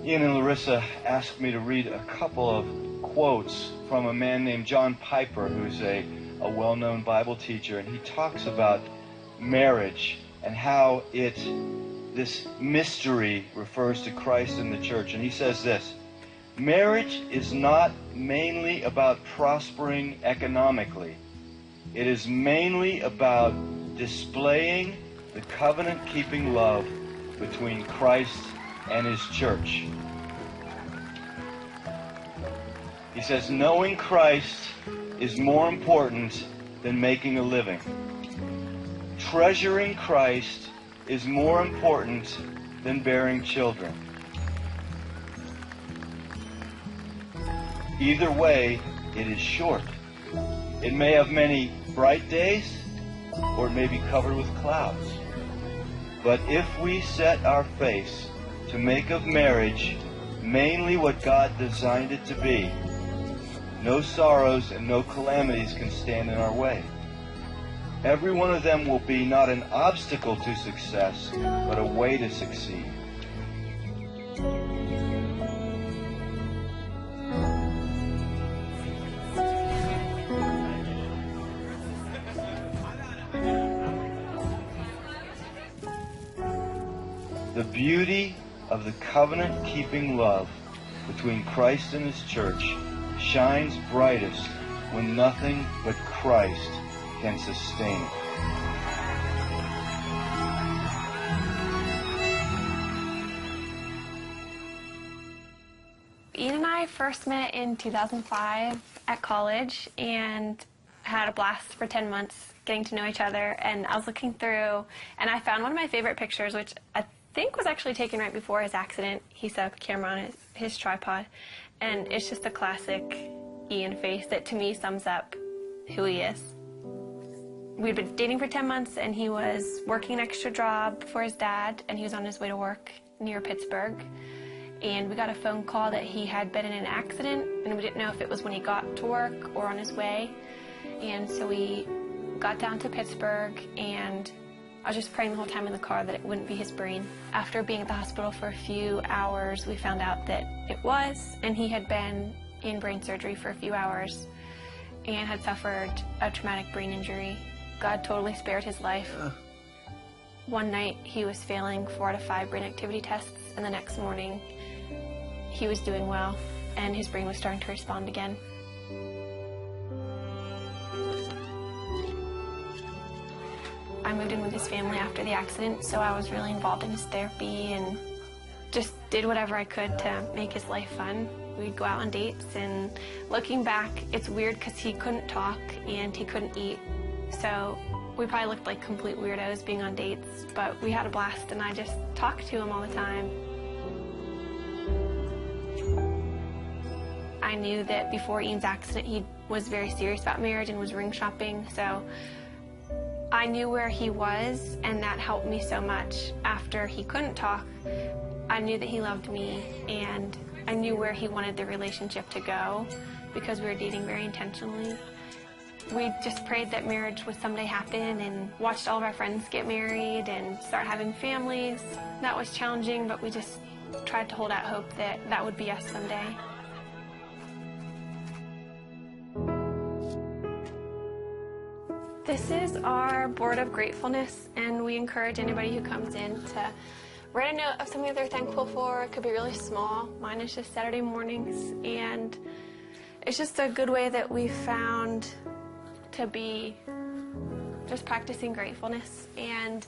Ian and Larissa asked me to read a couple of quotes from a man named John Piper, who's a well-known Bible teacher, and he talks about marriage and how this mystery refers to Christ and the church. And he says this: marriage is not mainly about prospering economically. It is mainly about displaying the covenant-keeping love between Christ and his church. He says, knowing Christ is more important than making a living. Treasuring Christ is more important than bearing children. Either way, it is short. It may have many bright days, or it may be covered with clouds. But if we set our face to make of marriage mainly what God designed it to be, no sorrows and no calamities can stand in our way. Every one of them will be not an obstacle to success, but a way to succeed. The beauty of the covenant-keeping love between Christ and his church shines brightest when nothing but Christ can sustain it. Ian and I first met in 2005 at college and had a blast for 10 months getting to know each other. And I was looking through and I found one of my favorite pictures, which I think was actually taken right before his accident. He set up a camera on his tripod, and it's just a classic Ian face that to me sums up who he is. We'd been dating for 10 months and he was working an extra job for his dad, and he was on his way to work near Pittsburgh. And we got a phone call that he had been in an accident, and we didn't know if it was when he got to work or on his way. And so we got down to Pittsburgh, and I was just praying the whole time in the car that it wouldn't be his brain. After being at the hospital for a few hours, we found out that it was, and he had been in brain surgery for a few hours and had suffered a traumatic brain injury. God totally spared his life. One night he was failing 4 out of 5 brain activity tests, and the next morning he was doing well and his brain was starting to respond again. I moved in with his family after the accident, so I was really involved in his therapy and just did whatever I could to make his life fun. We'd go out on dates, and looking back, it's weird because he couldn't talk and he couldn't eat. So we probably looked like complete weirdos being on dates, but we had a blast, and I just talked to him all the time. I knew that before Ian's accident, he was very serious about marriage and was ring shopping, so I knew where he was, and that helped me so much. After he couldn't talk, I knew that he loved me, and I knew where he wanted the relationship to go because we were dating very intentionally. We just prayed that marriage would someday happen and watched all of our friends get married and start having families. That was challenging, but we just tried to hold out hope that that would be us someday. This is our board of gratefulness, and we encourage anybody who comes in to write a note of something they're thankful for. It could be really small. Mine is just Saturday mornings, and it's just a good way that we found to be just practicing gratefulness. And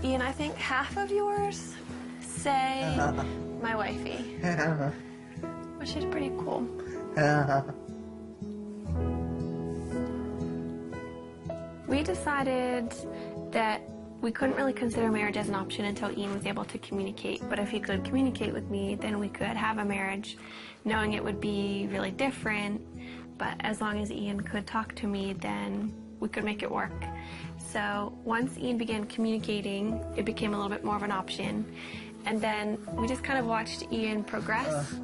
Ian, I think half of yours say my wifey, which is pretty cool. We decided that we couldn't really consider marriage as an option until Ian was able to communicate. But if he could communicate with me, then we could have a marriage, knowing it would be really different. But as long as Ian could talk to me, then we could make it work. So once Ian began communicating, it became a little bit more of an option. And then we just kind of watched Ian progress.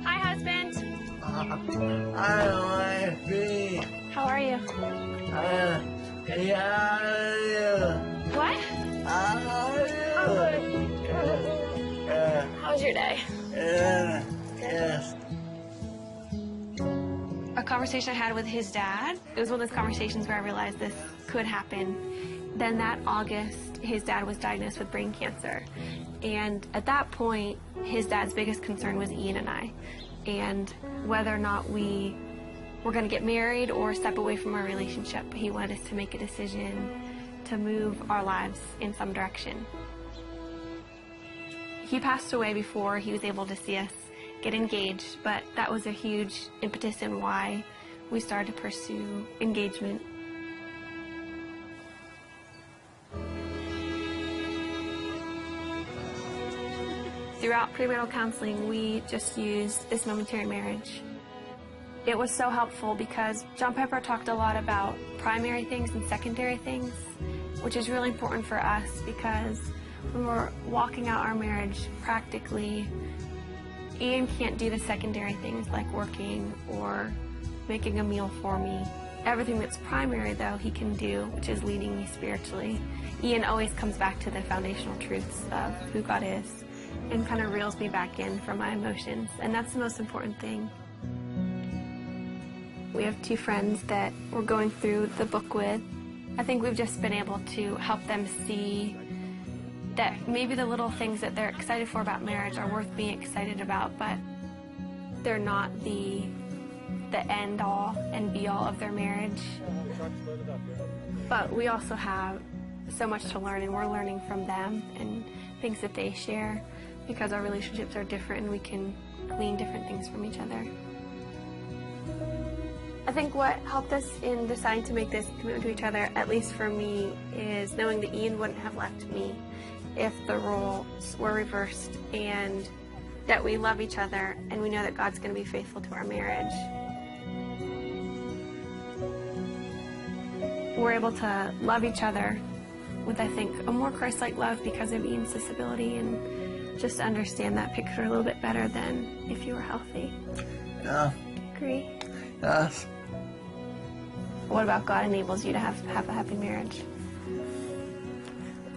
Hi, husband. Hi, wifey. How are you? Yeah. What? How are you? was your day? Yes. A conversation I had with his dad, it was one of those conversations where I realized this could happen. Then that August, his dad was diagnosed with brain cancer. And at that point, his dad's biggest concern was Ian and I, and whether or not we were going to get married or step away from our relationship. He wanted us to make a decision to move our lives in some direction. He passed away before he was able to see us get engaged, but that was a huge impetus in why we started to pursue engagement. Throughout premarital counseling, we just used this momentary marriage. It was so helpful because John Piper talked a lot about primary things and secondary things, which is really important for us because when we're walking out our marriage practically, Ian can't do the secondary things like working or making a meal for me. Everything that's primary, though, he can do, which is leading me spiritually. Ian always comes back to the foundational truths of who God is and kind of reels me back in from my emotions, and that's the most important thing. We have two friends that we're going through the book with. I think we've just been able to help them see that maybe the little things that they're excited for about marriage are worth being excited about, but they're not the end all and be all of their marriage. But we also have so much to learn, and we're learning from them and things that they share because our relationships are different and we can glean different things from each other. I think what helped us in deciding to make this commitment to each other, at least for me, is knowing that Ian wouldn't have left me if the roles were reversed, and that we love each other and we know that God's going to be faithful to our marriage. We're able to love each other with, I think, a more Christ-like love because of Ian's disability, and just to understand that picture a little bit better than if you were healthy. Yeah. Agree? Yes. What about God enables you to have a happy marriage?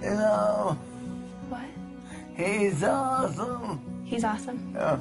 You know, What? he's awesome. He's awesome. Yeah.